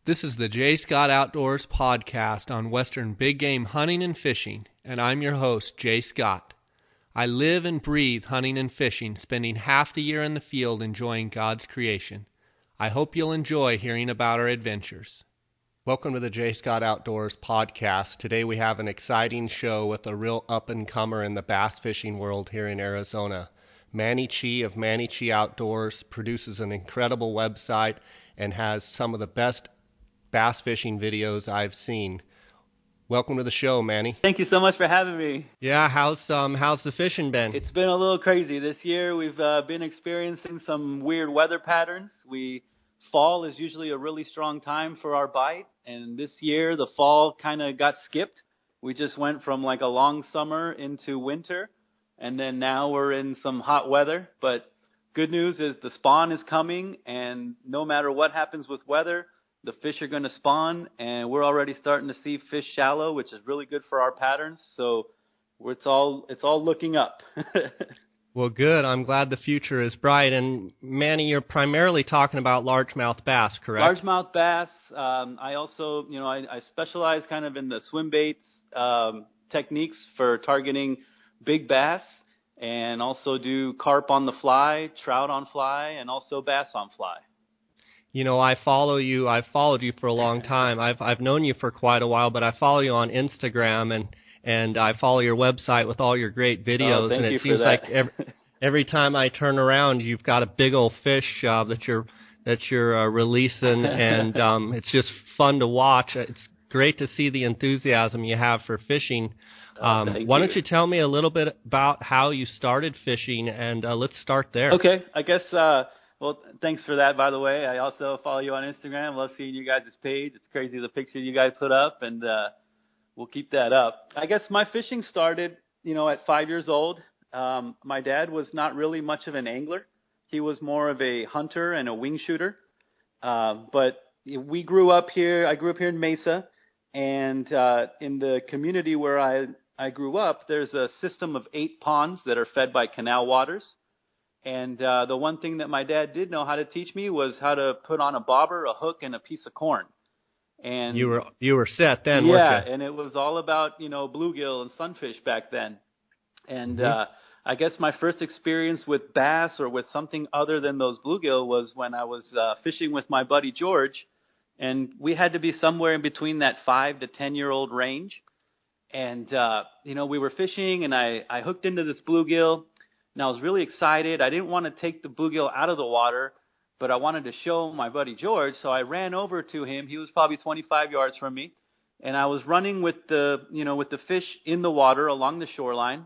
This is the Jay Scott Outdoors podcast on Western big game hunting and fishing, and I'm your host, Jay Scott. I live and breathe hunting and fishing, spending half the year in the field enjoying God's creation. I hope you'll enjoy hearing about our adventures. Welcome to the Jay Scott Outdoors podcast. Today we have an exciting show with a real up-and-comer in the bass fishing world here in Arizona. Manny Chee of Manny Chee Outdoors produces an incredible website and has some of the best bass fishing videos I've seen. Welcome to the show, Manny. Thank you so much for having me. Yeah, how's the fishing been? It's been a little crazy this year. We've been experiencing some weird weather patterns. Fall is usually a really strong time for our bite, and this year the fall kind of got skipped. We just went from like a long summer into winter, and then now we're in some hot weather. But good news is the spawn is coming, and no matter what happens with weather, the fish are going to spawn, and we're already starting to see fish shallow, which is really good for our patterns. So it's all looking up. Well, good. I'm glad the future is bright. And Manny, you're primarily talking about largemouth bass, correct? Largemouth bass. I also, I specialize kind of in the Swimbaits techniques for targeting big bass, and also do carp on the fly, trout on fly, and also bass on fly. You know, I follow you. I've followed you for a long time. I've known you for quite a while, but I follow you on Instagram and I follow your website with all your great videos. Thank and you it seems for like that. every time I turn around, you've got a big old fish that you're releasing, and it's just fun to watch. It's great to see the enthusiasm you have for fishing. Why don't you tell me a little bit about how you started fishing, and let's start there. Okay, I guess. Well, thanks for that, by the way. I also follow you on Instagram. Love seeing you guys' page. It's crazy the picture you guys put up, and we'll keep that up. I guess my fishing started, at 5 years old. My dad was not really much of an angler. He was more of a hunter and a wing shooter. But we grew up here. I grew up here in Mesa, and in the community where I grew up, there's a system of 8 ponds that are fed by canal waters. And the one thing that my dad did know how to teach me was how to put on a bobber, a hook, and a piece of corn. And you were set then, yeah, weren't you? and it was all about bluegill and sunfish back then. And I guess my first experience with bass or with something other than those bluegill was when I was fishing with my buddy George, and we had to be somewhere in between that 5 to 10-year-old range. And we were fishing, and I hooked into this bluegill. And I was really excited. I didn't want to take the bluegill out of the water, but I wanted to show my buddy George. So I ran over to him. He was probably 25 yards from me. And I was running with the fish in the water along the shoreline.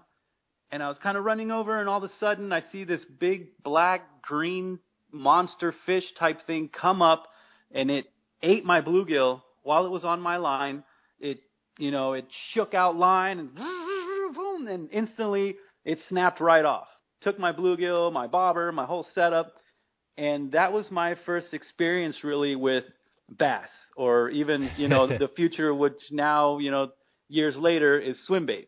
And I was kind of running over, and all of a sudden I see this big black, green monster fish type thing come up, and it ate my bluegill while it was on my line. It shook out line, and boom, and instantly it snapped right off. Took my bluegill, my bobber, my whole setup, and that was my first experience really with bass, or even, the future, which now, years later, is swimbaits.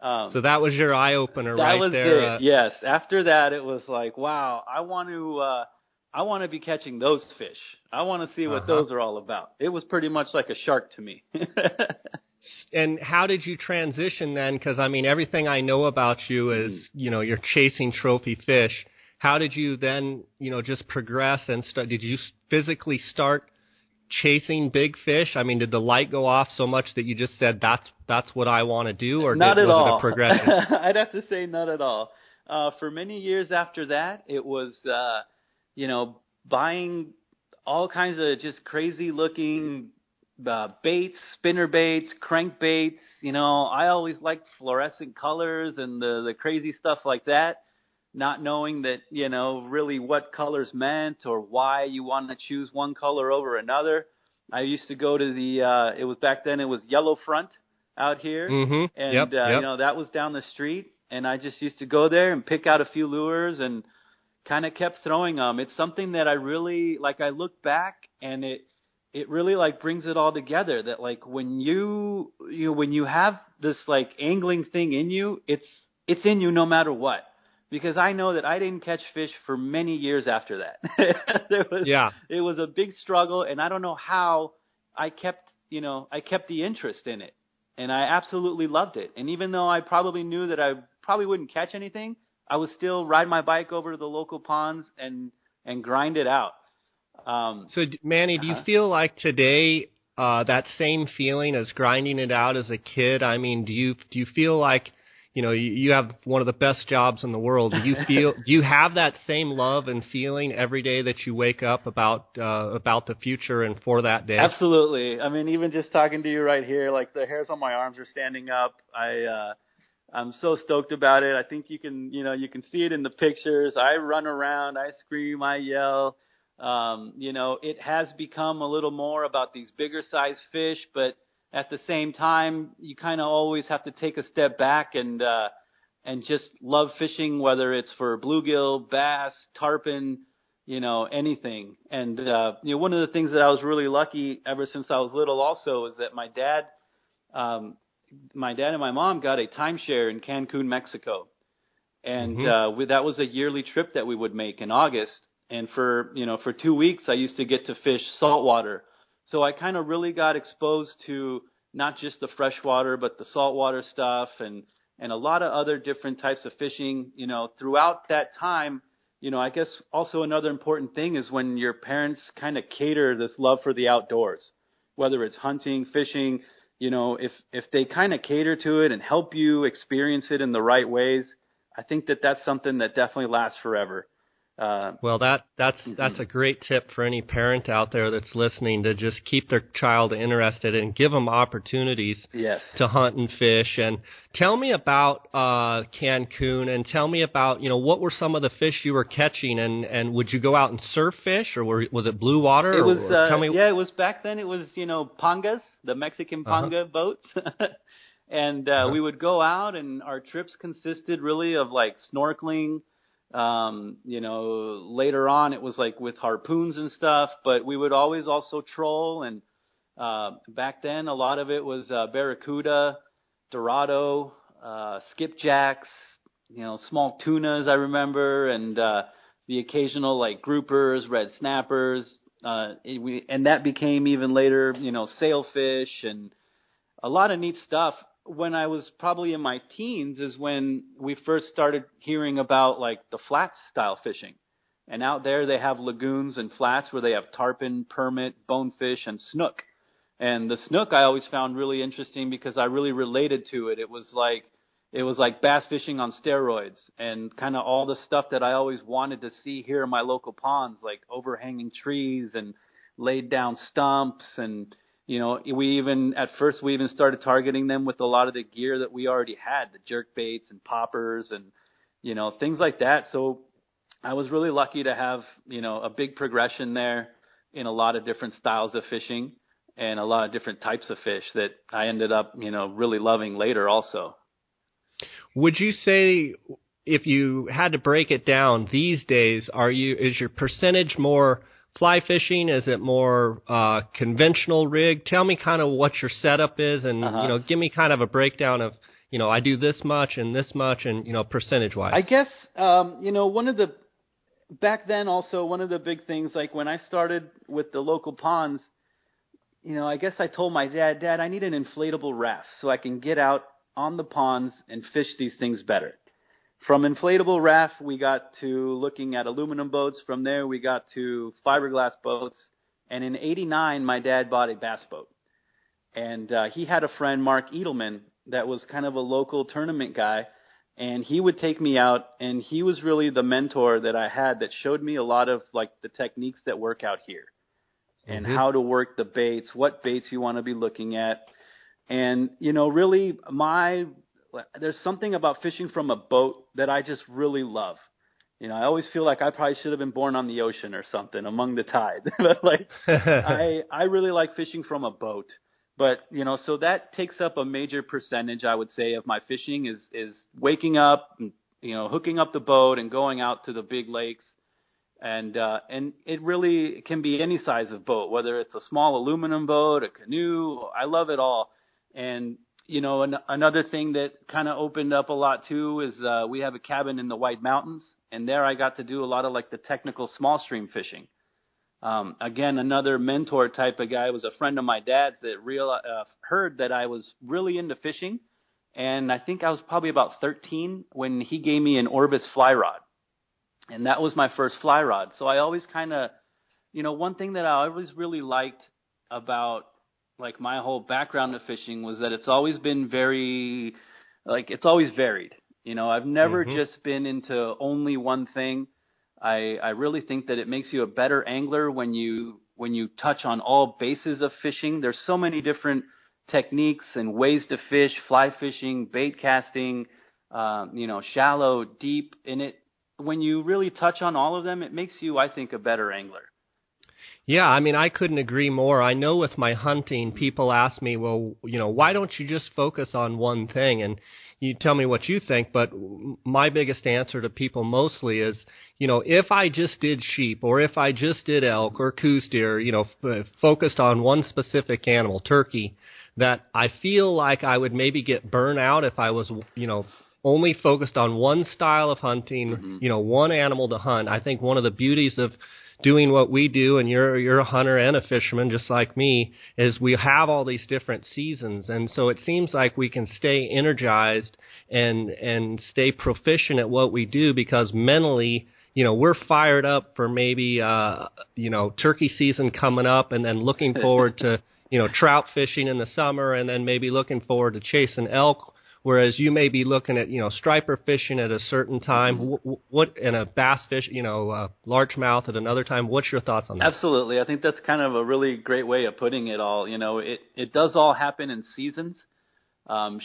So that was your eye-opener right there. That was it, yes. After that, it was like, wow, I want to be catching those fish. I want to see what those are all about. It was pretty much like a shark to me. And how did you transition then? Because, everything I know about you is, you're chasing trophy fish. How did you then, just progress and start? Did you physically start chasing big fish? Did the light go off so much that you just said, that's what I want to do? Or was it a progression? I'd have to say not at all. For many years after that, it was, buying all kinds of just crazy looking baits, spinner baits, crank baits. I always liked fluorescent colors and the crazy stuff like that, not knowing that, really what colors meant or why you want to choose one color over another. I used to go to it was back then, it was Yellow Front out here. Mm-hmm. And, yep. that was down the street. And I just used to go there and pick out a few lures and kind of kept throwing them. It's something that I really, I look back and it really brings it all together, that when you have this angling thing in you, it's in you no matter what. because I know that I didn't catch fish for many years after that. It was a big struggle, and I don't know how I kept the interest in it, and I absolutely loved it. And even though I probably knew that I probably wouldn't catch anything, I would still ride my bike over to the local ponds and grind it out. So, Manny, do you feel like today that same feeling as grinding it out as a kid? I mean, do you feel like, you have one of the best jobs in the world? Do you have that same love and feeling every day that you wake up about the future and for that day? Absolutely. I mean, even just talking to you right here, like the hairs on my arms are standing up. I'm so stoked about it. I think you can see it in the pictures. I run around, I scream, I yell. It has become a little more about these bigger size fish, but at the same time, you kind of always have to take a step back and just love fishing, whether it's for bluegill, bass, tarpon, anything. And, one of the things that I was really lucky ever since I was little also is that my dad and my mom got a timeshare in Cancun, Mexico. And, that was a yearly trip that we would make in August. And for 2 weeks, I used to get to fish saltwater. So I kind of really got exposed to not just the freshwater, but the saltwater stuff and a lot of other different types of fishing, throughout that time. I guess also another important thing is when your parents kind of cater this love for the outdoors, whether it's hunting, fishing, if they kind of cater to it and help you experience it in the right ways, I think that that's something that definitely lasts forever. Well, that's a great tip for any parent out there that's listening, to just keep their child interested and give them opportunities to hunt and fish. And tell me about Cancun, and tell me about what were some of the fish you were catching, and would you go out and surf fish, or was it blue water? It was tell me. Yeah, it was back then. It was pangas, the Mexican panga boats. And we would go out, and our trips consisted really of like snorkeling. Later on it was like with harpoons and stuff, but we would always also troll. And back then a lot of it was Barracuda, Dorado, skipjacks, small tunas I remember, and the occasional like groupers, red snappers. And that became even later, sailfish and a lot of neat stuff. When I was probably in my teens is when we first started hearing about like the flats style fishing. And out there they have lagoons and flats where they have tarpon, permit, bonefish, and snook. And the snook I always found really interesting because I really related to it. It was like bass fishing on steroids, and kind of all the stuff that I always wanted to see here in my local ponds, like overhanging trees and laid down stumps. And we even started targeting them with a lot of the gear that we already had, the jerk baits and poppers and, things like that. So I was really lucky to have, a big progression there in a lot of different styles of fishing and a lot of different types of fish that I ended up, really loving later also. Would you say, if you had to break it down these days, is your percentage more fly fishing? Is it more conventional rig? Tell me kind of what your setup is, and give me kind of a breakdown of I do this much and percentage wise. I guess back then also one of the big things, like when I started with the local ponds, I guess I told my dad, I need an inflatable raft so I can get out on the ponds and fish these things better. From inflatable raft, we got to looking at aluminum boats. From there, we got to fiberglass boats. And in '89, my dad bought a bass boat. And he had a friend, Mark Edelman, that was kind of a local tournament guy. And he would take me out, and he was really the mentor that I had that showed me a lot of like the techniques that work out here and how to work the baits, what baits you want to be looking at. And, really there's something about fishing from a boat that I just really love. I always feel like I probably should have been born on the ocean or something among the tide. But I really like fishing from a boat. But, so that takes up a major percentage, I would say, of my fishing is waking up, and, hooking up the boat and going out to the big lakes. And it really can be any size of boat, whether it's a small aluminum boat, a canoe. I love it all. And, Another thing that kind of opened up a lot too is we have a cabin in the White Mountains, and there I got to do a lot of like the technical small stream fishing. Again, another mentor type of guy was a friend of my dad's that heard that I was really into fishing, and I think I was probably about 13 when he gave me an Orbis fly rod, and that was my first fly rod. So I always kind of, one thing that I always really liked about like my whole background of fishing was that it's always been it's always varied. I've never just been into only one thing. I really think that it makes you a better angler when you touch on all bases of fishing. There's so many different techniques and ways to fish, fly fishing, bait casting, shallow, deep. And when you really touch on all of them, it makes you, I think, a better angler. Yeah, I mean, I couldn't agree more. I know with my hunting, people ask me, well, why don't you just focus on one thing? And you tell me what you think, but my biggest answer to people mostly is, if I just did sheep or if I just did elk or coos deer, focused on one specific animal, turkey, that I feel like I would maybe get burnt out if I was, only focused on one style of hunting, one animal to hunt. I think one of the beauties of doing what we do, and you're a hunter and a fisherman just like me, is we have all these different seasons, and so it seems like we can stay energized and stay proficient at what we do because mentally, we're fired up for maybe turkey season coming up, and then looking forward to trout fishing in the summer, and then maybe looking forward to chasing elk. Whereas you may be looking at, striper fishing at a certain time, and a bass fish, largemouth at another time. What's your thoughts on that? Absolutely. I think that's kind of a really great way of putting it all. It does all happen in seasons.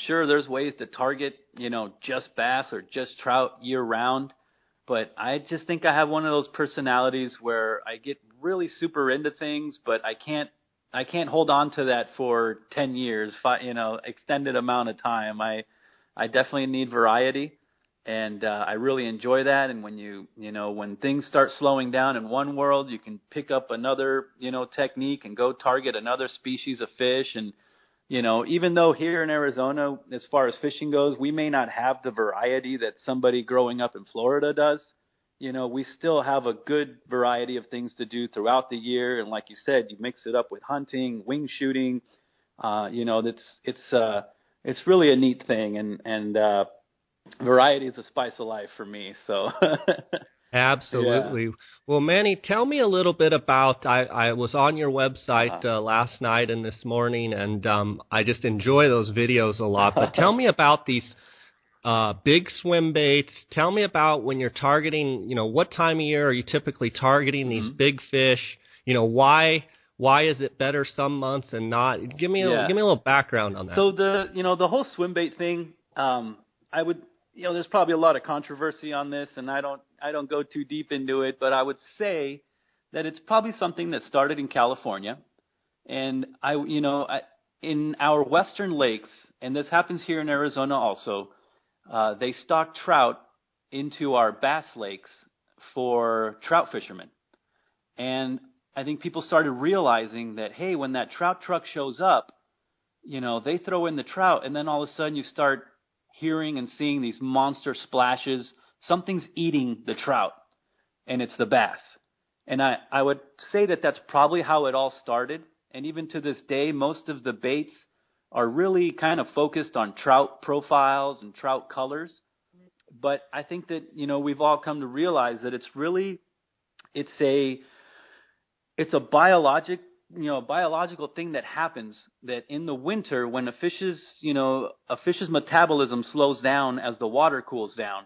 Sure, there's ways to target, just bass or just trout year round. But I just think I have one of those personalities where I get really super into things, but I can't hold on to that for 10 years, extended amount of time. I definitely need variety, and I really enjoy that. And when when things start slowing down in one world, you can pick up another, technique and go target another species of fish. And, even though here in Arizona, as far as fishing goes, we may not have the variety that somebody growing up in Florida does. We still have a good variety of things to do throughout the year. And like you said, you mix it up with hunting, wing shooting. It's really a neat thing. And variety is the spice of life for me. So Absolutely. Yeah. Well, Manny, tell me a little bit about, I was on your website last night and this morning, and I just enjoy those videos a lot. But tell me about these big swim baits. Tell me about when you're targeting, what time of year are you typically targeting these big fish? Why is it better some months and not? Give me a little background on that. So the whole swim bait thing, I would, there's probably a lot of controversy on this, and I don't go too deep into it, but I would say that it's probably something that started in California, and in our western lakes, and this happens here in Arizona also. They stock trout into our bass lakes for trout fishermen. And I think people started realizing that, hey, when that trout truck shows up, they throw in the trout, and then all of a sudden you start hearing and seeing these monster splashes. Something's eating the trout, and it's the bass. And I would say that that's probably how it all started. And even to this day, most of the baits are really kind of focused on trout profiles and trout colors. But I think that, we've all come to realize that it's a biological thing that happens, that in the winter when a fish's metabolism slows down as the water cools down,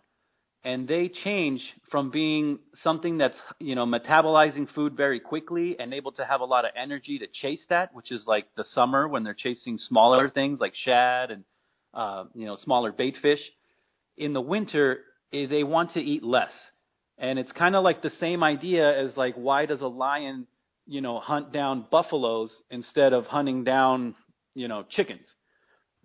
and they change from being something that's, metabolizing food very quickly and able to have a lot of energy to chase that, which is like the summer when they're chasing smaller things like shad and, smaller bait fish. In the winter, they want to eat less. And it's kind of like the same idea as like, why does a lion, hunt down buffaloes instead of hunting down, chickens?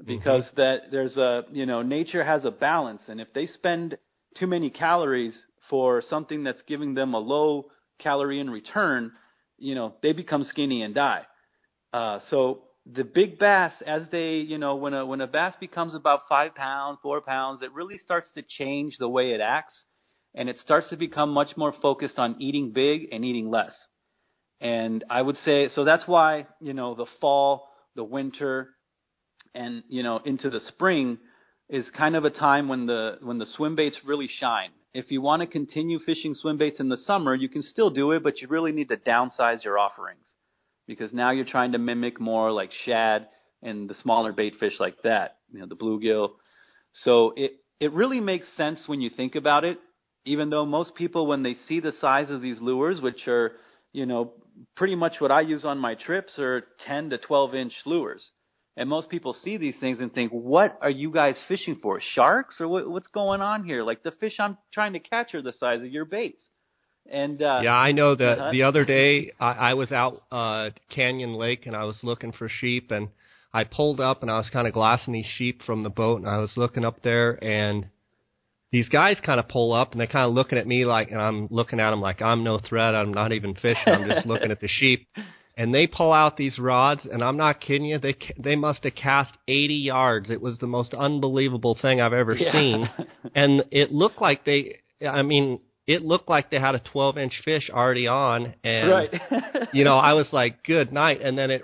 Because that there's nature has a balance. And if they spend too many calories for something that's giving them a low calorie in return, they become skinny and die. So the big bass, as they, when a bass becomes about 5 pounds, 4 pounds, it really starts to change the way it acts, and it starts to become much more focused on eating big and eating less. And I would say, so that's why, the fall, the winter, and, into the spring is kind of a time when the swim baits really shine. If you want to continue fishing swim baits in the summer, you can still do it, but you really need to downsize your offerings, because now you're trying to mimic more like shad and the smaller bait fish like that, the bluegill. So it really makes sense when you think about it, even though most people, when they see the size of these lures, which are, pretty much what I use on my trips, are 10 to 12 inch lures. And most people see these things and think, what are you guys fishing for? Sharks? Or what's going on here? Like, the fish I'm trying to catch are the size of your baits. And yeah, I know that the other day I was out Canyon Lake and I was looking for sheep, and I pulled up and I was kind of glassing these sheep from the boat, and I was looking up there, and these guys kind of pull up and they're kind of looking at me like, and I'm looking at them like I'm no threat. I'm not even fishing. I'm just looking at the sheep. And they pull out these rods, and I'm not kidding you, they must have cast 80 yards. It was the most unbelievable thing I've ever seen. And it looked like they had a 12-inch fish already on. And, right. I was like, good night. And then it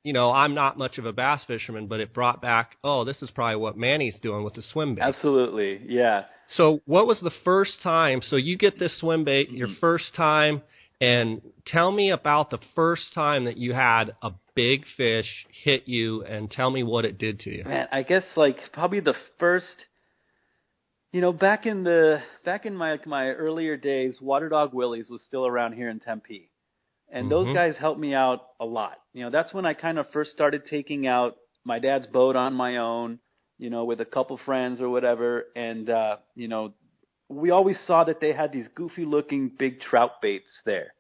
I'm not much of a bass fisherman, but it brought back, this is probably what Manny's doing with the swim bait. Absolutely, yeah. So what was the first time? So you get this swim bait, your first time, and tell me about the first time that you had a big fish hit you, and tell me what it did to you. Man, I guess like probably the first, back in my earlier days, Water Dog Willie's was still around here in Tempe. And those guys helped me out a lot. That's when I kind of first started taking out my dad's boat on my own, with a couple friends or whatever. And, we always saw that they had these goofy looking big trout baits there.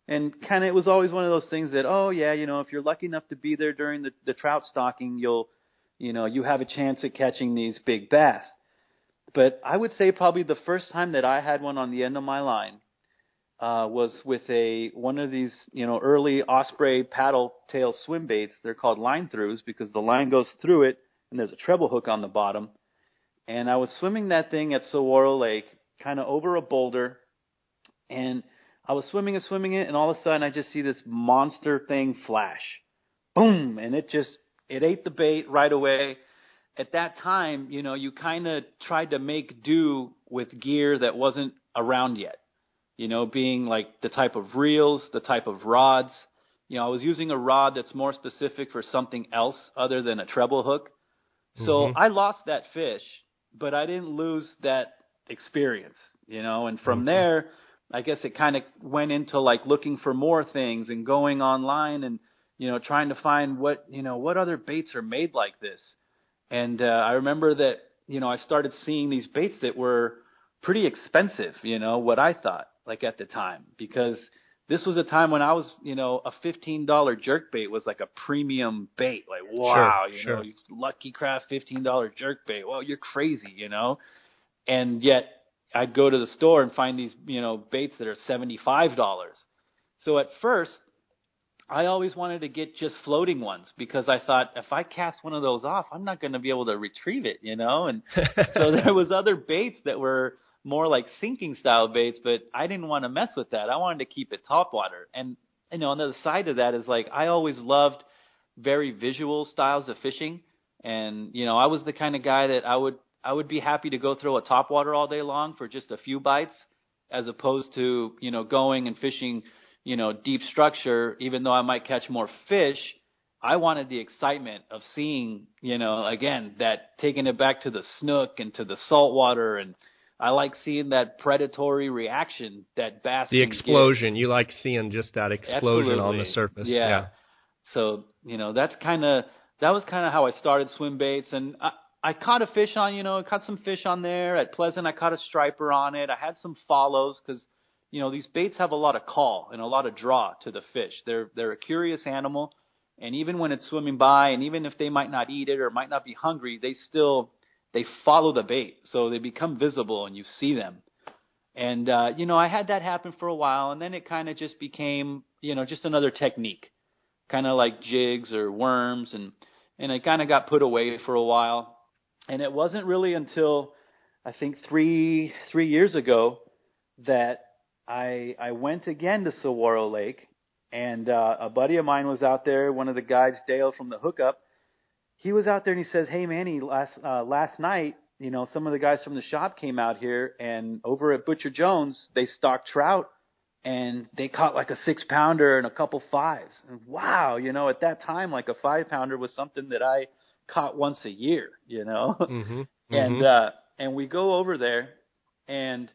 And kind of, it was always one of those things that, if you're lucky enough to be there during the trout stocking, you have a chance at catching these big bass. But I would say probably the first time that I had one on the end of my line was with one of these, early Osprey paddle tail swim baits. They're called line throughs because the line goes through it and there's a treble hook on the bottom. And I was swimming that thing at Saguaro Lake, kind of over a boulder, and I was swimming it, and all of a sudden I just see this monster thing flash. Boom! And it ate the bait right away. At that time, you kind of tried to make do with gear that wasn't around yet. Being like the type of reels, the type of rods. I was using a rod that's more specific for something else other than a treble hook. So I lost that fish, but I didn't lose that experience, and from there, I guess it kind of went into like looking for more things and going online and, trying to find what other baits are made like this. And I remember that, I started seeing these baits that were pretty expensive, what I thought, like at the time, because this was a time when I was, a $15 jerkbait was like a premium bait. Like, wow, sure. Lucky Craft $15 jerkbait. Well, you're crazy, And yet I'd go to the store and find these, baits that are $75. So at first, I always wanted to get just floating ones because I thought if I cast one of those off, I'm not going to be able to retrieve it, And so there was other baits that were more like sinking style baits, but I didn't want to mess with that. I wanted to keep it topwater. And, on the other side of that is like, I always loved very visual styles of fishing. And, I was the kind of guy that I would be happy to go throw a topwater all day long for just a few bites, as opposed to, going and fishing, deep structure, even though I might catch more fish. I wanted the excitement of seeing, again, that taking it back to the Snook and to the saltwater, and I like seeing that predatory reaction that bass The can explosion. give. You like seeing just that explosion Absolutely. on the surface. Yeah. So, that was kind of how I started swim baits. And I caught a fish on, caught some fish on there. At Pleasant, I caught a striper on it. I had some follows because, these baits have a lot of call and a lot of draw to the fish. They're a curious animal. And even when it's swimming by, and even if they might not eat it or might not be hungry, they follow the bait. So they become visible and you see them. And, I had that happen for a while, and then it kind of just became, just another technique. kind of like jigs or worms, and it kind of got put away for a while. And it wasn't really until I think three years ago that I went again to Saguaro Lake, and a buddy of mine was out there, one of the guides, Dale from the Hookup. He was out there and he says, "Hey Manny, last night, you know, some of the guys from the shop came out here, and over at Butcher Jones, they stocked trout, and they caught like a 6-pounder and a couple 5s. And wow, you know, at that time, like a 5-pounder was something that I caught once a year, you know. Mm-hmm. Mm-hmm. And we go over there, and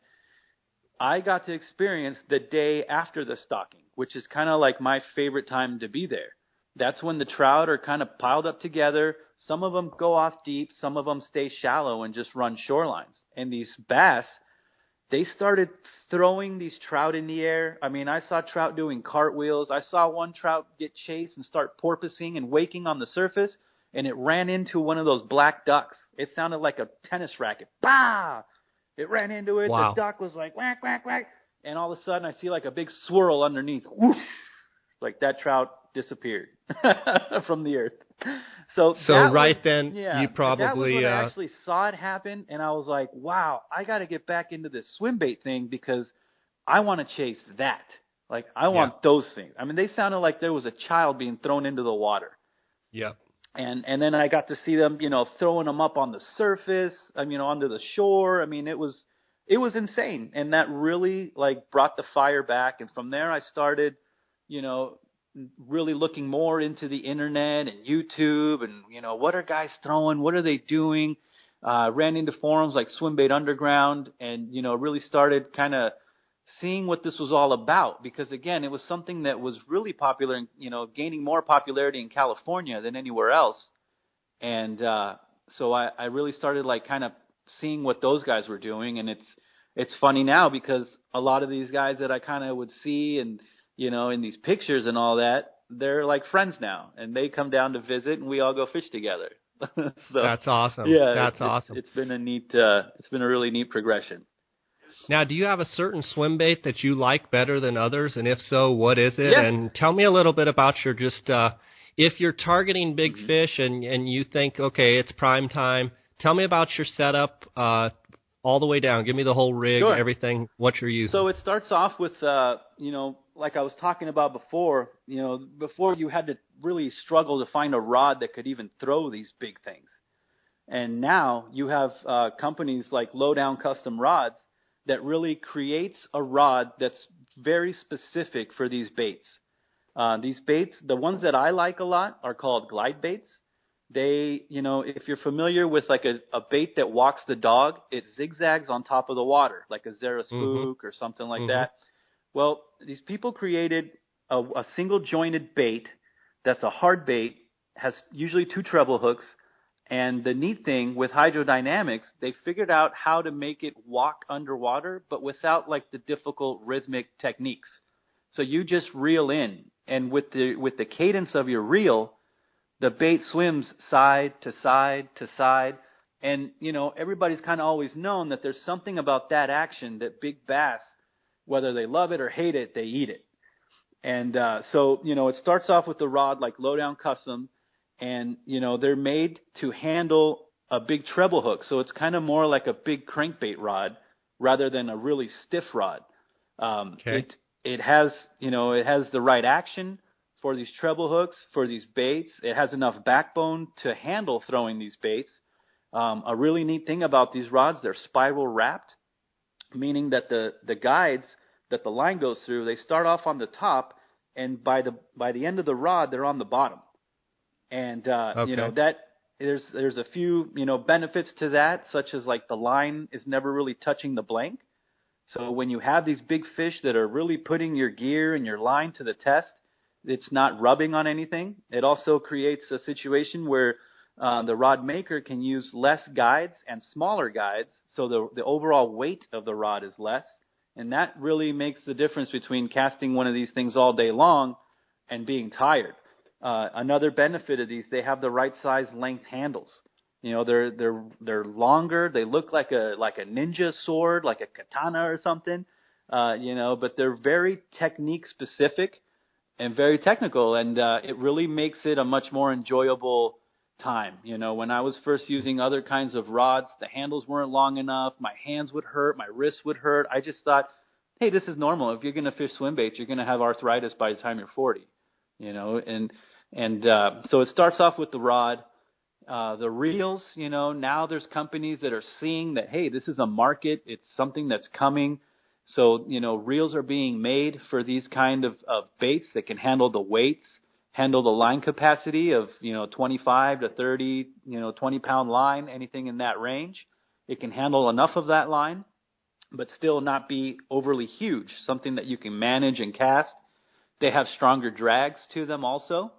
I got to experience the day after the stocking, which is kind of like my favorite time to be there. That's when the trout are kind of piled up together. Some of them go off deep. Some of them stay shallow and just run shorelines. And these bass, they started throwing these trout in the air. I mean, I saw trout doing cartwheels. I saw one trout get chased and start porpoising and waking on the surface, and it ran into one of those black ducks. It sounded like a tennis racket. Bah! It ran into it. Wow. The duck was like, whack, whack, whack. And all of a sudden, I see like a big swirl underneath. Whoosh! Like that trout disappeared from the earth. So right was, then, yeah, you probably that was when I actually saw it happen, and I was like, wow, I got to get back into this Swimbait thing because I want to chase that. Like, I want those things. I mean, they sounded like there was a child being thrown into the water. Yeah. And then I got to see them, you know, throwing them up on the surface, you know, onto the shore. I mean, it was insane. And that really, like, brought the fire back. And from there I started, you know, really looking more into the internet and YouTube and, you know, what are guys throwing? What are they doing? Ran into forums like Swimbait Underground and, you know, really started kind of seeing what this was all about, because again, it was something that was really popular and, you know, gaining more popularity in California than anywhere else. And, so I really started like kind of seeing what those guys were doing. And it's funny now because a lot of these guys that I kind of would see and, you know, in these pictures and all that, they're like friends now, and they come down to visit, and we all go fish together. So, that's awesome. Yeah, that's awesome. It's been a really neat progression. Now, do you have a certain swim bait that you like better than others, and if so, what is it? Yeah. And tell me a little bit about your if you're targeting big fish and you think, okay, it's prime time. Tell me about your setup. All the way down. Give me the whole rig, Sure. Everything, what you're using. So it starts off with, you know, like I was talking about before, you know, before you had to really struggle to find a rod that could even throw these big things. And now you have companies like Lowdown Custom Rods that really creates a rod that's very specific for these baits. These baits, the ones that I like a lot are called glide baits. They, you know, if you're familiar with like a bait that walks the dog, it zigzags on top of the water, like a Zara spook or something like that. Well, these people created a single jointed bait that's a hard bait, has usually 2 treble hooks. And the neat thing with hydrodynamics, they figured out how to make it walk underwater, but without like the difficult rhythmic techniques. So you just reel in, and with the cadence of your reel, the bait swims side to side to side. And, you know, everybody's kind of always known that there's something about that action that big bass, whether they love it or hate it, they eat it. And so, you know, it starts off with the rod like Lowdown Custom, and, you know, they're made to handle a big treble hook. So it's kind of more like a big crankbait rod rather than a really stiff rod. Okay. It has, you know, it has the right action for these treble hooks, for these baits. It has enough backbone to handle throwing these baits. A really neat thing about these rods, they're spiral wrapped, meaning that the guides that the line goes through, they start off on the top, and by the end of the rod, they're on the bottom. And, you know, that there's a few, you know, benefits to that, such as like the line is never really touching the blank. So when you have these big fish that are really putting your gear and your line to the test, it's not rubbing on anything. It also creates a situation where the rod maker can use less guides and smaller guides, so the overall weight of the rod is less. And that really makes the difference between casting one of these things all day long and being tired. Another benefit of these, they have the right size length handles. You know, they're longer. They look like a ninja sword, like a katana or something. You know, but they're very technique specific. and very technical, and it really makes it a much more enjoyable time. You know, when I was first using other kinds of rods, the handles weren't long enough, my hands would hurt, my wrists would hurt. I just thought, hey, this is normal. If you're going to fish swimbaits, you're going to have arthritis by the time you're 40, you know, and so it starts off with the rod. The reels, you know, now there's companies that are seeing that, hey, this is a market, it's something that's coming. So, you know, reels are being made for these kind of baits that can handle the weights, handle the line capacity of, you know, 25 to 30, you know, 20-pound line, anything in that range. It can handle enough of that line, but still not be overly huge, something that you can manage and cast. They have stronger drags to them also.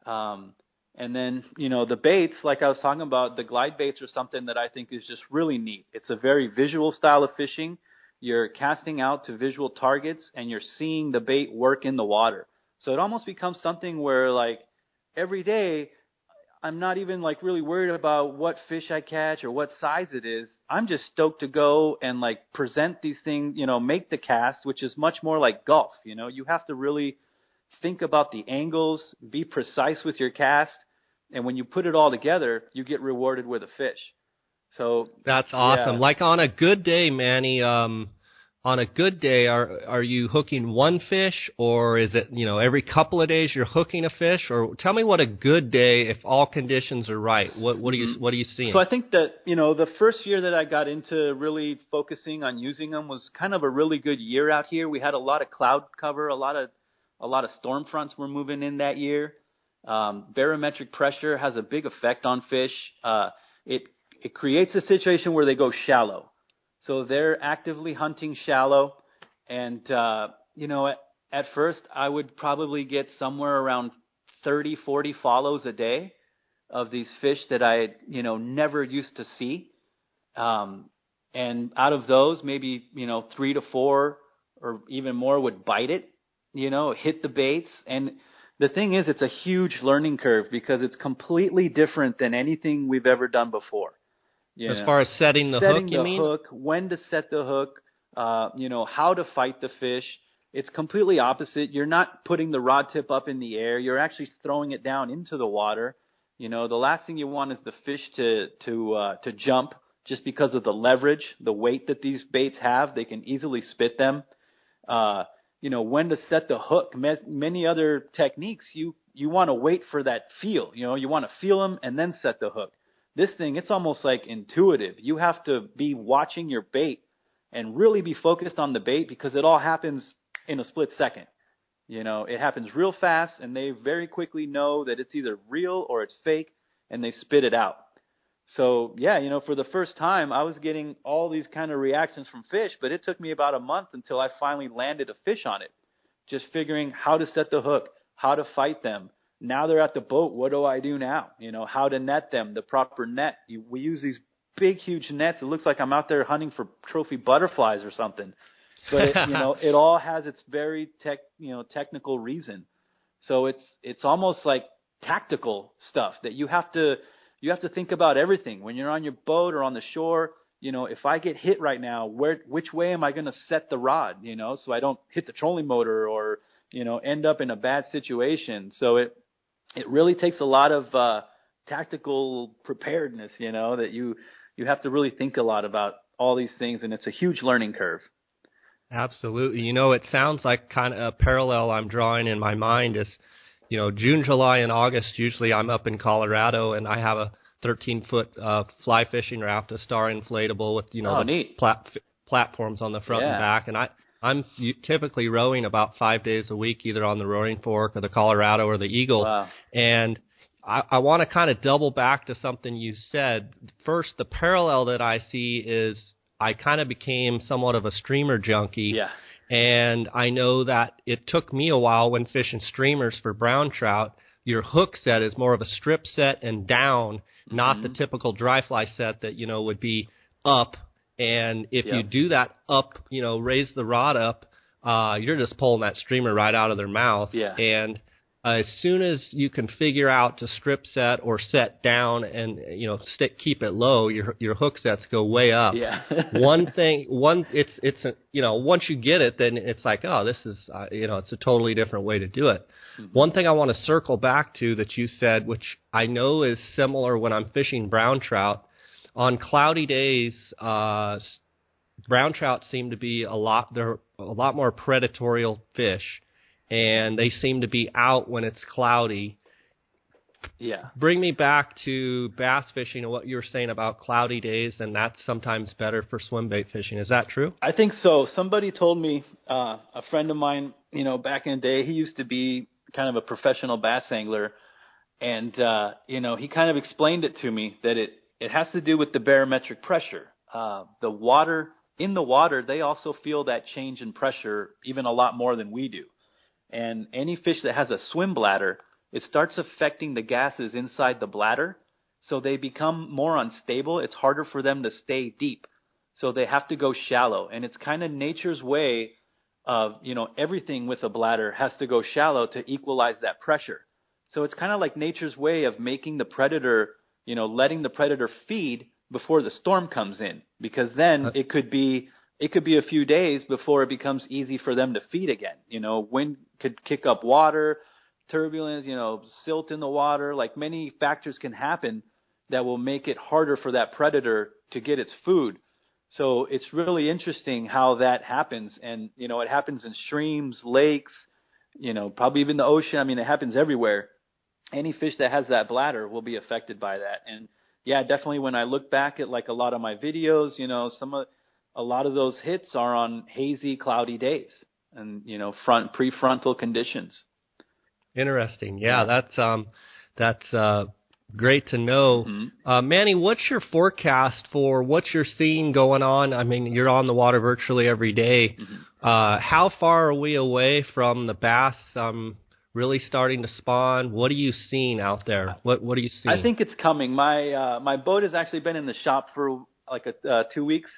And then, you know, the baits, like I was talking about, the glide baits are something that I think is just really neat. It's a very visual style of fishing. You're casting out to visual targets, and you're seeing the bait work in the water. So it almost becomes something where, like, every day I'm not even, like, really worried about what fish I catch or what size it is. I'm just stoked to go and, like, present these things, you know, make the cast, which is much more like golf. You know, you have to really think about the angles, be precise with your cast, and when you put it all together, you get rewarded with a fish. So that's awesome. Yeah. Like on a good day, Manny, on a good day, are you hooking one fish, or is it, you know, every couple of days you're hooking a fish? Or tell me what a good day, if all conditions are right. What are you seeing? So I think that, you know, the first year that I got into really focusing on using them was kind of a really good year out here. We had a lot of cloud cover, a lot of storm fronts were moving in that year. Barometric pressure has a big effect on fish. It creates a situation where they go shallow. So they're actively hunting shallow. And, you know, at first I would probably get somewhere around 30, 40 follows a day of these fish that I, you know, never used to see. And out of those, maybe, you know, 3 to 4 or even more would bite it, you know, hit the baits. And the thing is, it's a huge learning curve because it's completely different than anything we've ever done before. As far as setting the hook, you mean? Setting the hook, when to set the hook, you know, how to fight the fish. It's completely opposite. You're not putting the rod tip up in the air. You're actually throwing it down into the water. You know, the last thing you want is the fish to jump just because of the leverage, the weight that these baits have. They can easily spit them. You know, when to set the hook. Many other techniques, you want to wait for that feel. You know, you want to feel them and then set the hook. This thing, it's almost like intuitive. You have to be watching your bait and really be focused on the bait because it all happens in a split second. You know, it happens real fast, and they very quickly know that it's either real or it's fake, and they spit it out. So, yeah, you know, for the first time, I was getting all these kind of reactions from fish, but it took me about a month until I finally landed a fish on it, just figuring how to set the hook, how to fight them. Now they're at the boat. What do I do now? You know, how to net them, the proper net. We use these big, huge nets. It looks like I'm out there hunting for trophy butterflies or something. But it, you know, it all has its very technical reason. So it's almost like tactical stuff that you have to think about everything when you're on your boat or on the shore. You know, if I get hit right now, which way am I going to set the rod? You know, so I don't hit the trolling motor or, you know, end up in a bad situation. So it really takes a lot of tactical preparedness, you know, that you have to really think a lot about all these things, and it's a huge learning curve. Absolutely. You know, it sounds like kind of a parallel I'm drawing in my mind is, you know, June, July, and August, usually I'm up in Colorado, and I have a 13-foot fly fishing raft, a Star inflatable with, you know, the platforms on the front and back, and I'm typically rowing about 5 days a week, either on the Roaring Fork or the Colorado or the Eagle. Wow. And I want to kind of double back to something you said. First, the parallel that I see is I kind of became somewhat of a streamer junkie. Yeah. And I know that it took me a while when fishing streamers for brown trout. Your hook set is more of a strip set and down, not the typical dry fly set that, you know, would be up. And if you do that up, you know, raise the rod up, you're just pulling that streamer right out of their mouth. Yeah. And as soon as you can figure out to strip set or set down and, keep it low, your hook sets go way up. Yeah. Once you get it, then it's like, oh, this is, it's a totally different way to do it. Mm-hmm. One thing I want to circle back to that you said, which I know is similar when I'm fishing brown trout, on cloudy days, brown trout seem to be they're a lot more predatory fish, and they seem to be out when it's cloudy. Yeah. Bring me back to bass fishing and what you were saying about cloudy days, and that's sometimes better for swimbait fishing. Is that true? I think so. Somebody told me, a friend of mine, back in the day, he used to be kind of a professional bass angler, and, he kind of explained it to me that it has to do with the barometric pressure. In the water, they also feel that change in pressure even a lot more than we do. And any fish that has a swim bladder, it starts affecting the gases inside the bladder, so they become more unstable. It's harder for them to stay deep, so they have to go shallow. And it's kind of nature's way of, everything with a bladder has to go shallow to equalize that pressure. So it's kind of like nature's way of making the predator, letting the predator feed before the storm comes in, because then it could be a few days before it becomes easy for them to feed again. Wind could kick up water, turbulence, silt in the water, like many factors can happen that will make it harder for that predator to get its food. So it's really interesting how that happens. And, it happens in streams, lakes, probably even the ocean. I mean, it happens everywhere. Any fish that has that bladder will be affected by that. And yeah, definitely when I look back at like a lot of my videos, a lot of those hits are on hazy, cloudy days and, prefrontal conditions. Interesting. Yeah, that's great to know. Mm-hmm. Manny, what's your forecast for what you're seeing going on? I mean, you're on the water virtually every day. Mm-hmm. How far are we away from the bass really starting to spawn? What are you seeing out there? What are you seeing? I think it's coming. My boat has actually been in the shop for like 2 weeks,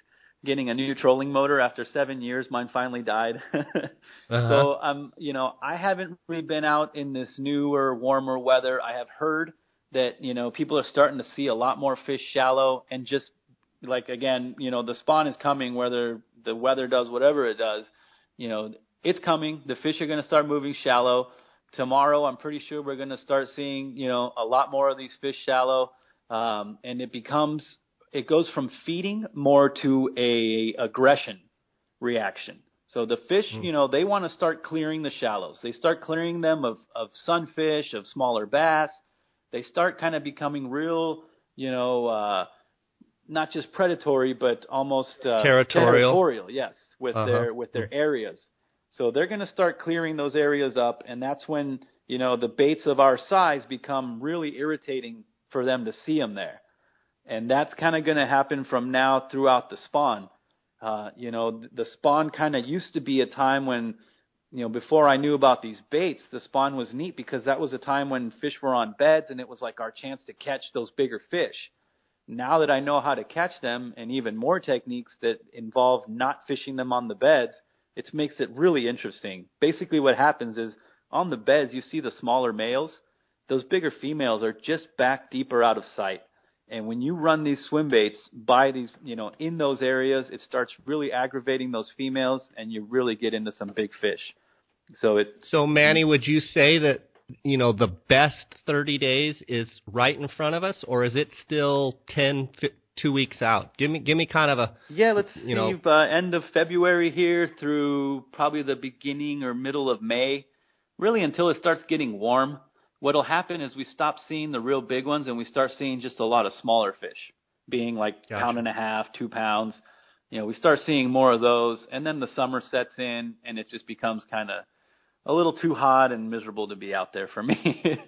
getting a new trolling motor after 7 years. Mine finally died. So I haven't really been out in this newer, warmer weather. I have heard that, people are starting to see a lot more fish shallow, and just like, again, the spawn is coming, whether the weather does whatever it does, it's coming. The fish are going to start moving shallow. Tomorrow, I'm pretty sure we're going to start seeing, a lot more of these fish shallow. And it goes from feeding more to a aggression reaction. So the fish, they want to start clearing the shallows. They start clearing them of sunfish, of smaller bass. They start kind of becoming real, not just predatory, but almost territorial. Yes, with their areas. So they're going to start clearing those areas up, and that's when, the baits of our size become really irritating for them to see them there. And that's kind of going to happen from now throughout the spawn. The spawn kind of used to be a time when, before I knew about these baits, the spawn was neat because that was a time when fish were on beds, and it was like our chance to catch those bigger fish. Now that I know how to catch them, and even more techniques that involve not fishing them on the beds, it makes it really interesting. Basically what happens is on the beds, you see the smaller males. Those bigger females are just back deeper out of sight. And when you run these swim baits by these, in those areas, it starts really aggravating those females, and you really get into some big fish. So Manny, would you say that, the best 30 days is right in front of us, or is it still 2 weeks out? Give me kind of a... Yeah, let's see, end of February here through probably the beginning or middle of May, really until it starts getting warm. What'll happen is we stop seeing the real big ones, and we start seeing just a lot of smaller fish, being like pound and a half, 2 pounds. We start seeing more of those, and then the summer sets in, and it just becomes kind of a little too hot and miserable to be out there for me.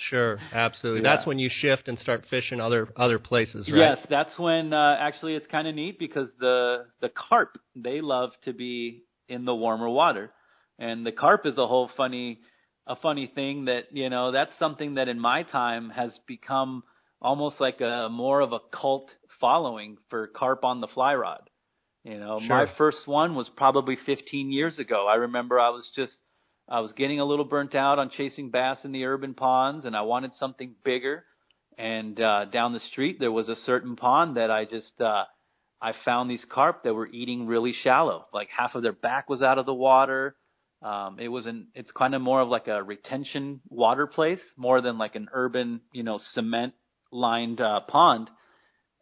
Sure, absolutely. Yeah. That's when you shift and start fishing other places, right? Yes, that's when actually it's kind of neat because the carp, they love to be in the warmer water. And the carp is a funny thing that, that's something that in my time has become almost like more of a cult following for carp on the fly rod. Sure. My first one was probably 15 years ago. I remember I was just I was getting a little burnt out on chasing bass in the urban ponds, and I wanted something bigger. And down the street, there was a certain pond that I found these carp that were eating really shallow. Like half of their back was out of the water. It's kind of more of like a retention water place, more than like an urban, cement lined pond.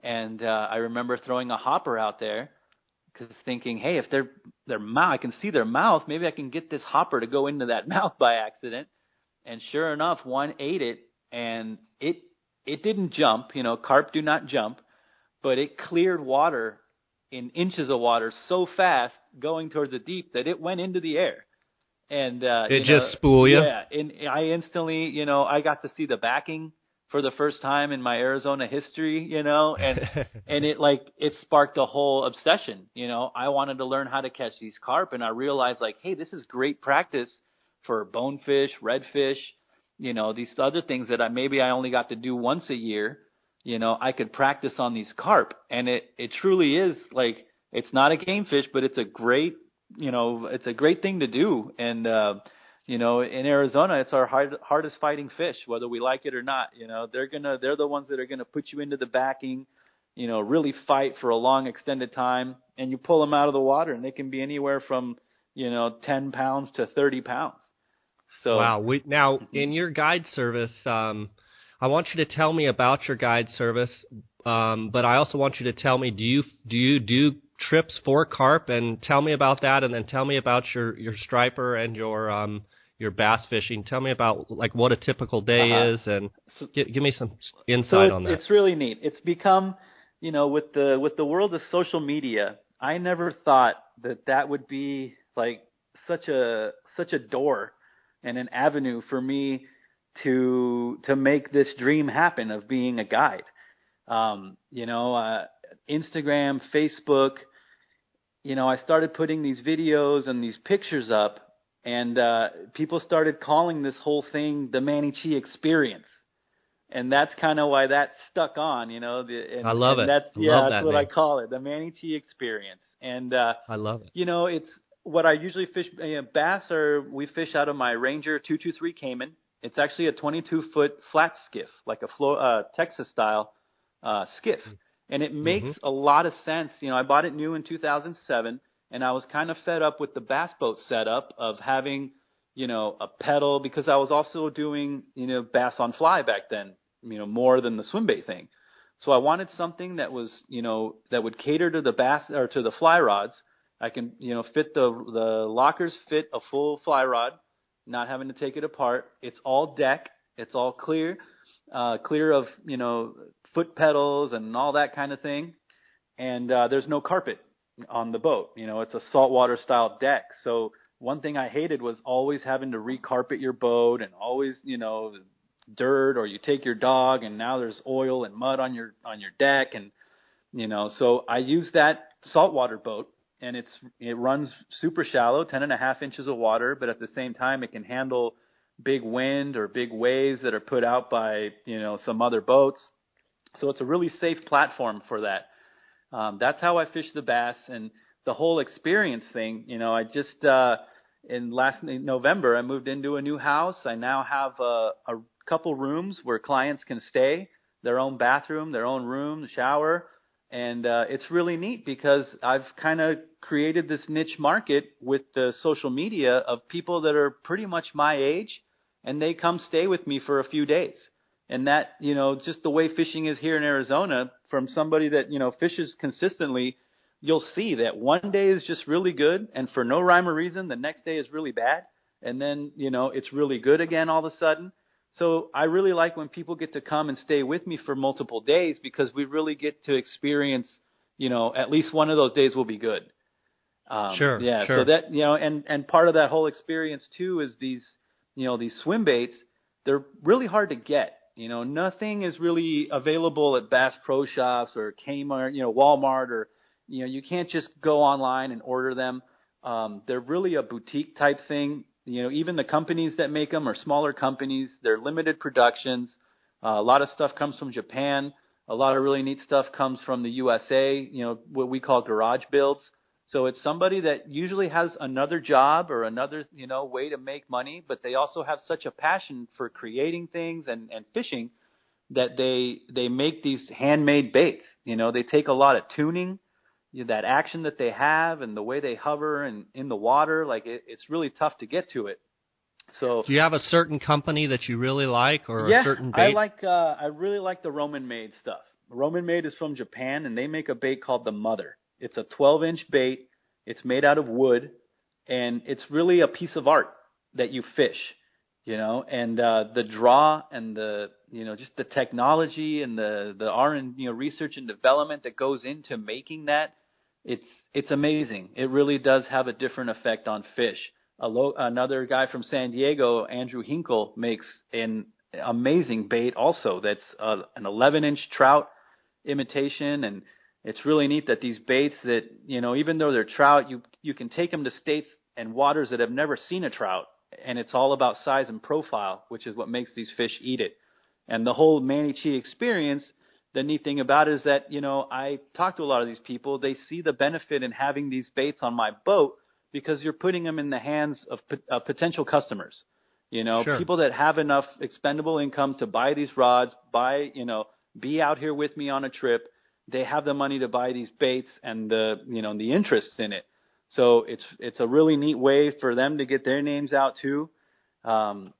And I remember throwing a hopper out there, because thinking, hey, if their mouth, I can see their mouth, maybe I can get this hopper to go into that mouth by accident. And sure enough, one ate it, and it didn't jump. Carp do not jump, but it cleared water in inches of water so fast going towards the deep that it went into the air. And it just spool you. Yeah, and I instantly, I got to see the backing for the first time in my Arizona history, and and it sparked a whole obsession. I wanted to learn how to catch these carp, and I realized hey, this is great practice for bonefish, redfish, these other things that I only got to do once a year. I could practice on these carp, and it truly is it's not a game fish, but it's a great, it's a great thing to do. And in Arizona, it's our hardest fighting fish, whether we like it or not. They're the ones that are gonna put you into the backing, really fight for a long extended time, and you pull them out of the water, and they can be anywhere from 10 pounds to 30 pounds. So wow. Now in your guide service, I want you to tell me about your guide service, but I also want you to tell me, do you do trips for carp? And tell me about that, and then tell me about your striper and your bass fishing. Tell me about what a typical day is, and give me some insight on that. It's really neat. It's become, with the world of social media, I never thought that would be such a door and an avenue for me to make this dream happen of being a guide. Instagram, Facebook, I started putting these videos and these pictures up, and people started calling this whole thing the Manny Chee Experience. And that's kind of why that stuck on, I love it. That's that what name. I call it, the Manny Chee Experience. And I love it. It's what I usually fish. Bass we fish out of my Ranger 223 Cayman. It's actually a 22-foot flat skiff, like a Texas style skiff. And it makes a lot of sense. I bought it new in 2007, and I was kind of fed up with the bass boat setup of having, a pedal, because I was also doing, bass on fly back then, more than the Swimbait thing. So I wanted something that was, that would cater to the bass or to the fly rods. I can, fit the lockers fit a full fly rod, not having to take it apart. It's all deck. It's all clear of, foot pedals and all that kind of thing. And there's no carpet on the boat. It's a saltwater style deck. So one thing I hated was always having to recarpet your boat, and always, dirt, or you take your dog and now there's oil and mud on your deck. And, so I use that saltwater boat, and it runs super shallow, 10.5 inches of water, but at the same time it can handle big wind or big waves that are put out by, some other boats. So it's a really safe platform for that. That's how I fish the bass. And the whole experience thing, I just, in November, I moved into a new house. I now have a couple rooms where clients can stay, their own bathroom, their own room, shower. And it's really neat, because I've kind of created this niche market with the social media of people that are pretty much my age, and they come stay with me for a few days. And that, just the way fishing is here in Arizona, from somebody that, fishes consistently, you'll see that one day is just really good, and for no rhyme or reason, the next day is really bad. And then, it's really good again all of a sudden. So I really like when people get to come and stay with me for multiple days, because we really get to experience, at least one of those days will be good. Sure. Yeah. Sure. So that, and part of that whole experience too is these Swimbaits, they're really hard to get. Nothing is really available at Bass Pro Shops or Kmart, Walmart, or, you can't just go online and order them. They're really a boutique type thing. Even the companies that make them are smaller companies. They're limited productions. A lot of stuff comes from Japan. A lot of really neat stuff comes from the USA, what we call garage builds. So it's somebody that usually has another job or another, way to make money, but they also have such a passion for creating things and fishing that they make these handmade baits. They take a lot of tuning, that action that they have and the way they hover and in the water, like it's really tough to get to it. So do you have a certain company that you really like, or a certain bait? I really like the Roman Made stuff. Roman Made is from Japan, and they make a bait called the Mother. It's a 12-inch bait. It's made out of wood, and it's really a piece of art that you fish, and the draw and the, just the technology and the R&D, research and development that goes into making that, it's amazing. It really does have a different effect on fish. Another guy from San Diego, Andrew Hinkle, makes an amazing bait also. That's an 11-inch trout imitation, and it's really neat that these baits that, even though they're trout, you can take them to states and waters that have never seen a trout, and it's all about size and profile, which is what makes these fish eat it. And the whole Manny Chee experience, the neat thing about it is that, I talk to a lot of these people. They see the benefit in having these baits on my boat because you're putting them in the hands of potential customers. Sure. People that have enough expendable income to buy these rods, be out here with me on a trip. They have the money to buy these baits and the interest in it. So it's a really neat way for them to get their names out too. But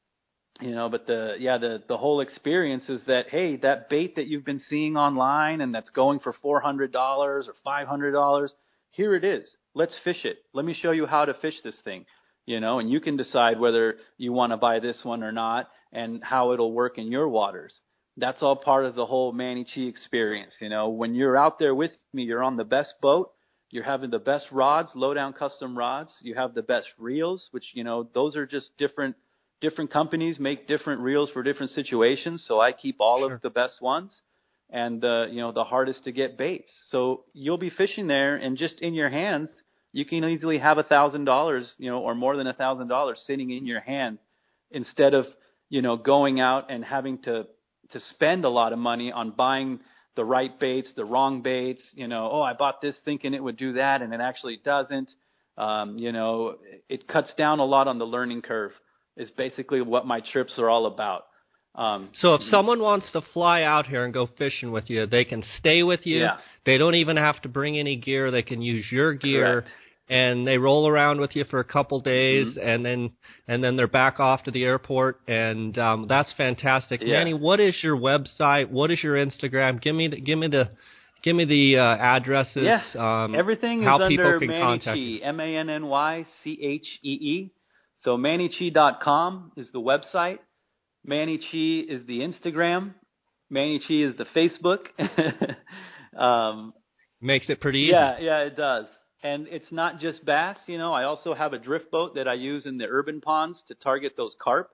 the whole experience is that, hey, that bait that you've been seeing online and that's going for $400 or $500, here it is. Let's fish it. Let me show you how to fish this thing, and you can decide whether you want to buy this one or not and how it'll work in your waters. That's all part of the whole Manny Chee experience. When you're out there with me, you're on the best boat. You're having the best rods, low-down custom rods. You have the best reels, which, those are just different companies make different reels for different situations. So I keep all of the best ones and, the hardest to get baits. So you'll be fishing there, and just in your hands, you can easily have $1,000, or more than $1,000 sitting in your hand instead of, going out and having to spend a lot of money on buying the right baits, the wrong baits, I bought this thinking it would do that and it actually doesn't. It cuts down a lot on the learning curve is basically what my trips are all about. So if someone wants to fly out here and go fishing with you, they can stay with you. Yeah. They don't even have to bring any gear. They can use your gear. Correct. And they roll around with you for a couple days, and then they're back off to the airport, and that's fantastic. Yeah. Manny, what is your website? What is your Instagram? Give me the addresses. Yeah. Everything how is people under can Manny contact Chee, you. MannyChee. So MannyChee.com is the website. Manny Chee is the Instagram. Manny Chee is the Facebook. Makes it pretty easy. Yeah, it does. And it's not just bass, I also have a drift boat that I use in the urban ponds to target those carp.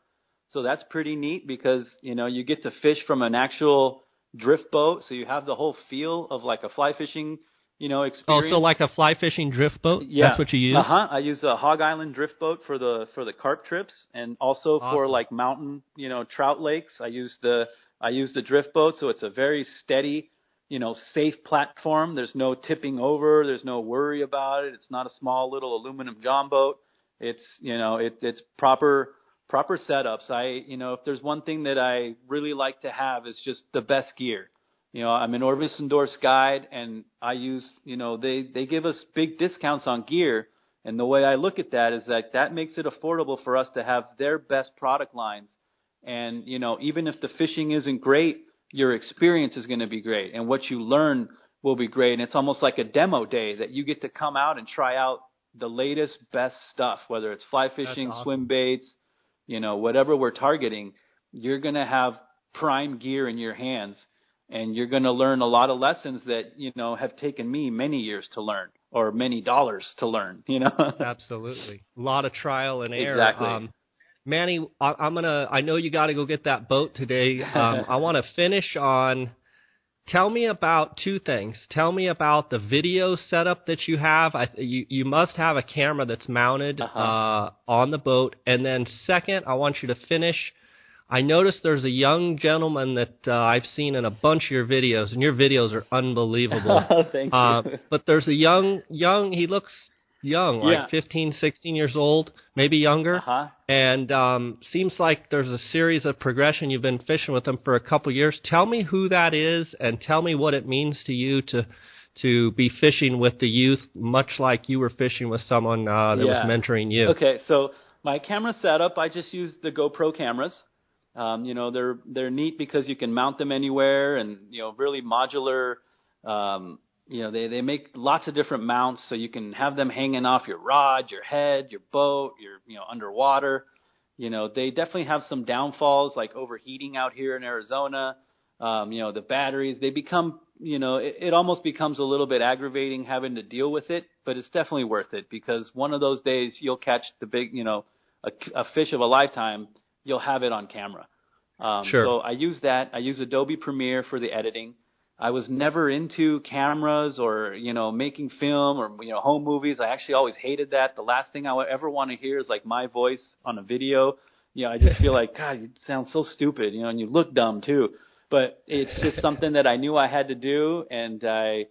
So that's pretty neat because, you get to fish from an actual drift boat. So you have the whole feel of like a fly fishing, experience. Oh, so like a fly fishing drift boat? Yeah. That's what you use? I use a Hog Island drift boat for the carp trips, and also for like mountain, trout lakes. I use the drift boat. So it's a very steady, safe platform. There's no tipping over. There's no worry about it. It's not a small little aluminum john boat. It's, it's proper setups. If there's one thing that I really like to have is just the best gear. I'm an Orvis endorsed guide, and I use, they give us big discounts on gear. And the way I look at that is that makes it affordable for us to have their best product lines. And, even if the fishing isn't great, your experience is going to be great, and what you learn will be great. And it's almost like a demo day that you get to come out and try out the latest, best stuff, whether it's fly fishing, swim baits, whatever we're targeting. You're going to have prime gear in your hands, and you're going to learn a lot of lessons that, have taken me many years to learn, or many dollars to learn, Absolutely. A lot of trial and error. Exactly. Manny, I know you got to go get that boat today. I want to finish on, tell me about two things. Tell me about the video setup that you have. You must have a camera that's mounted on the boat. And then second, I want you to finish. I noticed there's a young gentleman that I've seen in a bunch of your videos, and your videos are unbelievable. Thank you. But there's a young, he looks young, like 15, 16 years old, maybe younger. And seems like there's a series of progression. You've been fishing with him for a couple years. Tell me who that is, and tell me what it means to you to be fishing with the youth, much like you were fishing with someone that was mentoring you. Okay, so my camera setup, I just use the GoPro cameras. You know, they're neat because you can mount them anywhere, and you know, really modular. You know, they make lots of different mounts, so you can have them hanging off your rod, your head, your boat, your underwater. You know, they definitely have some downfalls, like overheating out here in Arizona. You know, the batteries, they become, you know, it almost becomes a little bit aggravating having to deal with it, but it's definitely worth it, because one of those days you'll catch the big, you know, a fish of a lifetime. You'll have it on camera. Sure. So I use that. I use Adobe Premiere for the editing. I was never into cameras or, you know, making film or, you know, home movies. I actually always hated that. The last thing I would ever want to hear is like my voice on a video. You know, I just feel like, God, you sound so stupid, you know, and you look dumb too. But it's just something that I knew I had to do, and I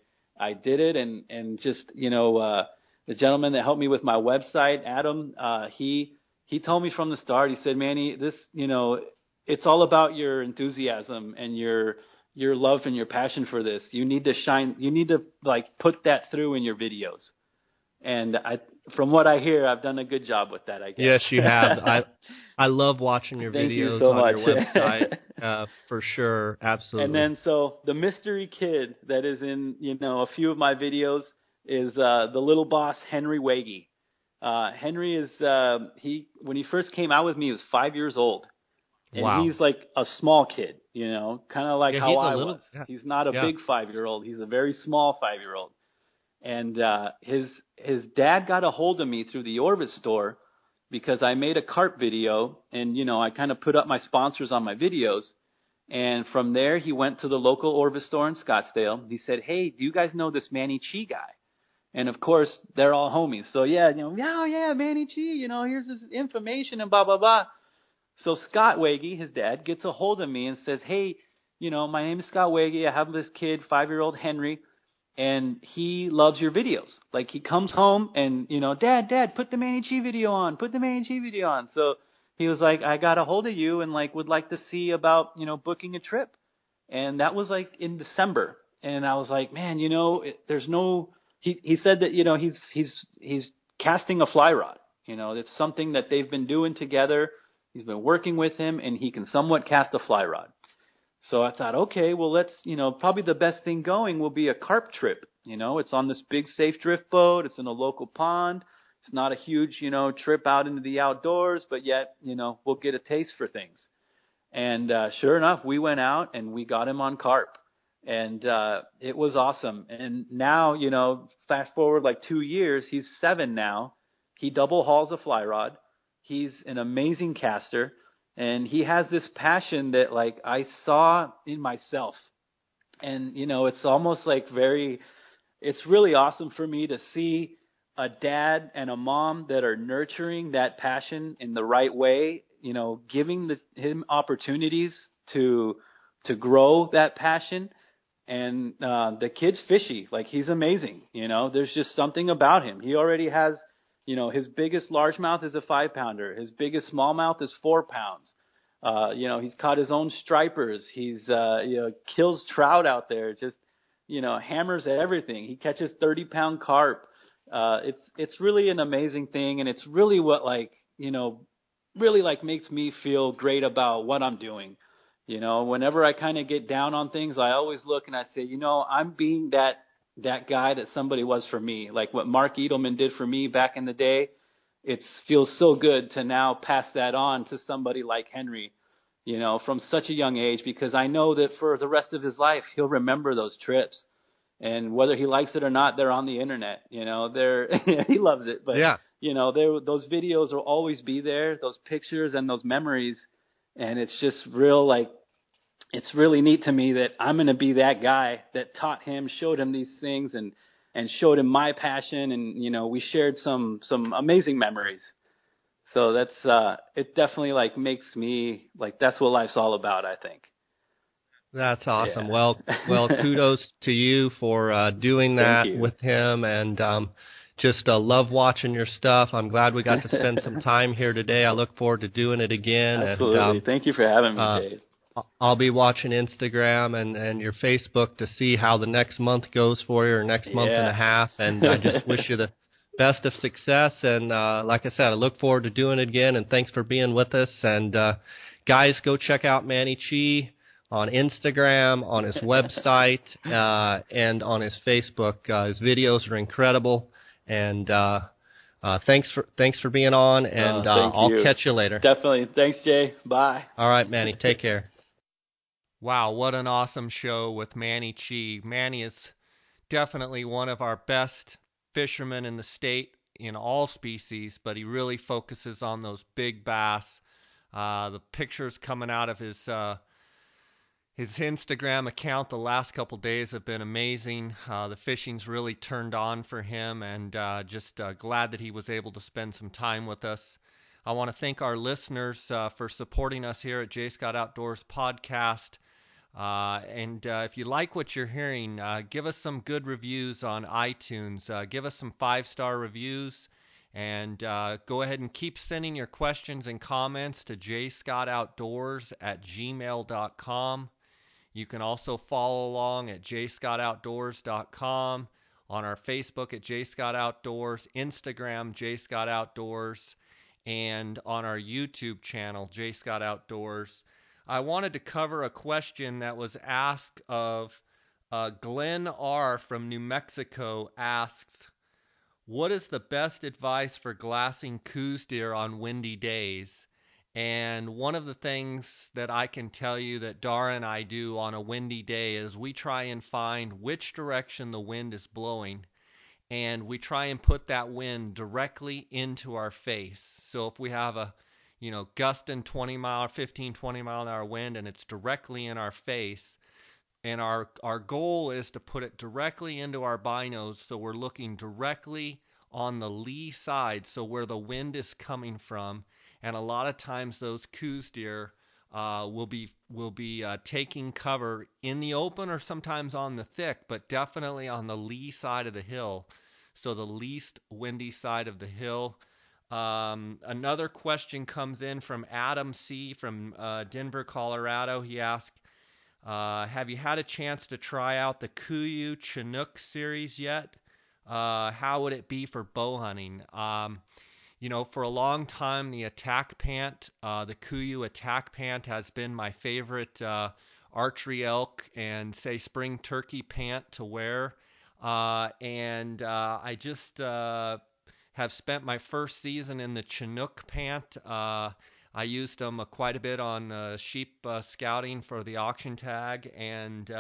did it. And just, you know, the gentleman that helped me with my website, Adam, he told me from the start, he said, Manny, this, you know, it's all about your enthusiasm and your love and your passion for this. You need to shine, you need to like put that through in your videos. And from what I hear, I've done a good job with that, I guess. Yes, you have. I love watching your Thank videos you so on much. your website, for sure. Absolutely. And then, so the mystery kid that is in, you know, a few of my videos is the little boss, Henry Wagey. Henry is, when he first came out with me, he was 5 years old. And wow. He's like a small kid, you know, kind of like how I was. Yeah. He's not a big 5-year-old. He's a very small 5-year-old. And his dad got a hold of me through the Orvis store because I made a carp video, and, you know, I kind of put up my sponsors on my videos. And from there, he went to the local Orvis store in Scottsdale. He said, hey, do you guys know this Manny Chee guy? And, of course, they're all homies. So, yeah, you know, yeah, Manny Chee, you know, here's his information and blah, blah, blah. So Scott Wagey, his dad, gets a hold of me and says, hey, you know, my name is Scott Wagey. I have this kid, 5-year-old Henry, and he loves your videos. Like, he comes home and, you know, Dad, put the Manny Chee video on. Put the Manny Chee video on. So he was like, I got a hold of you and, like, would like to see about, you know, booking a trip. And that was, like, in December. And I was like, man, you know, there's no – he said that, you know, he's casting a fly rod. You know, it's something that they've been doing together. He's been working with him, and he can somewhat cast a fly rod. So I thought, okay, well, let's, you know, probably the best thing going will be a carp trip. You know, it's on this big safe drift boat. It's in a local pond. It's not a huge, you know, trip out into the outdoors, but yet, you know, we'll get a taste for things. And sure enough, we went out and we got him on carp. And it was awesome. And now, you know, fast forward like 2 years, he's 7 now. He double hauls a fly rod. He's an amazing caster, and he has this passion that, like, I saw in myself. And, you know, it's almost like it's really awesome for me to see a dad and a mom that are nurturing that passion in the right way, you know, giving him opportunities to grow that passion. And the kid's fishy. Like, he's amazing. You know, there's just something about him. He already has, you know, his biggest largemouth is a 5-pounder. His biggest smallmouth is 4 pounds. You know, he's caught his own stripers. He's, you know, kills trout out there. Just, you know, hammers everything. He catches 30-pound carp. It's really an amazing thing. And it's really what, like, you know, really like makes me feel great about what I'm doing. You know, whenever I kind of get down on things, I always look and I say, you know, I'm being that guy that somebody was for me, like what Mark Edelman did for me back in the day. It feels so good to now pass that on to somebody like Henry, you know, from such a young age, because I know that for the rest of his life, he'll remember those trips. And whether he likes it or not, they're on the internet, you know, he loves it. But, yeah, you know, those videos will always be there, those pictures and those memories. And it's just real, like, it's really neat to me that I'm going to be that guy that taught him, showed him these things, and showed him my passion. And, you know, we shared some amazing memories. So that's it definitely like makes me like that's what life's all about, I think. That's awesome. Yeah. Well, kudos to you for doing Thank that you. with him, and just love watching your stuff. I'm glad we got to spend some time here today. I look forward to doing it again. Absolutely. And Thank you for having me, Jay. I'll be watching Instagram and your Facebook to see how the next month goes for you, or next month and a half. And I just wish you the best of success. And like I said, I look forward to doing it again. And thanks for being with us. And guys, go check out Manny Chee on Instagram, on his website, and on his Facebook. His videos are incredible. And thanks for being on. And I'll catch you later. Definitely. Thanks, Jay. Bye. All right, Manny. Take care. Wow, what an awesome show with Manny Chee. Manny is definitely one of our best fishermen in the state in all species, but he really focuses on those big bass. The pictures coming out of his Instagram account the last couple days have been amazing. The fishing's really turned on for him, and just glad that he was able to spend some time with us. I want to thank our listeners for supporting us here at J. Scott Outdoors Podcast. And if you like what you're hearing, give us some good reviews on iTunes. Give us some 5-star reviews. And go ahead and keep sending your questions and comments to jscottoutdoors@gmail.com. You can also follow along at jscottoutdoors.com, on our Facebook at jscottoutdoors, Instagram jscottoutdoors, and on our YouTube channel, jscottoutdoors. I wanted to cover a question that was asked of Glenn R. from New Mexico asks, what is the best advice for glassing coos deer on windy days? And one of the things that I can tell you that Dara and I do on a windy day is we try and find which direction the wind is blowing, and we try and put that wind directly into our face. So if we have a gusting 20 mile, 15, 20 mile an hour wind and it's directly in our face, and our goal is to put it directly into our binos so we're looking directly on the lee side, so where the wind is coming from. And a lot of times those coos deer will be taking cover in the open or sometimes on the thick, but definitely on the lee side of the hill, so the least windy side of the hill. Another question comes in from Adam C. from Denver, Colorado. He asked, have you had a chance to try out the Kuiu Chinook series yet? How would it be for bow hunting? For a long time, the attack pant, the Kuiu attack pant has been my favorite archery elk and, say, spring turkey pant to wear. And I just have spent my first season in the Chinook pant. I used them quite a bit on sheep scouting for the auction tag, and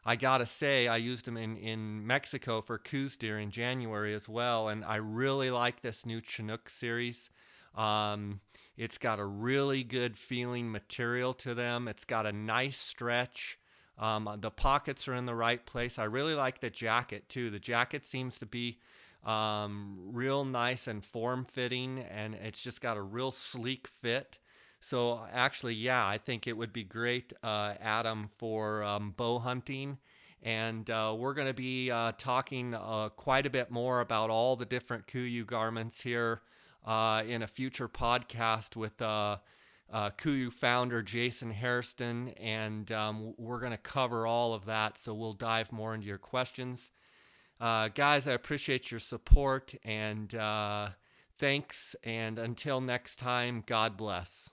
I gotta say, I used them in Mexico for coos deer in January as well, and I really like this new Chinook series. It's got a really good feeling material to them. It's got a nice stretch. The pockets are in the right place. I really like the jacket too. The jacket seems to be real nice and form-fitting, and it's just got a real sleek fit. So actually, yeah, I think it would be great, Adam, for bow hunting. And we're going to be talking quite a bit more about all the different Kuiu garments here in a future podcast with Kuiu founder Jason Hairston, and we're going to cover all of that, so we'll dive more into your questions. Guys, I appreciate your support, and thanks, and until next time, God bless.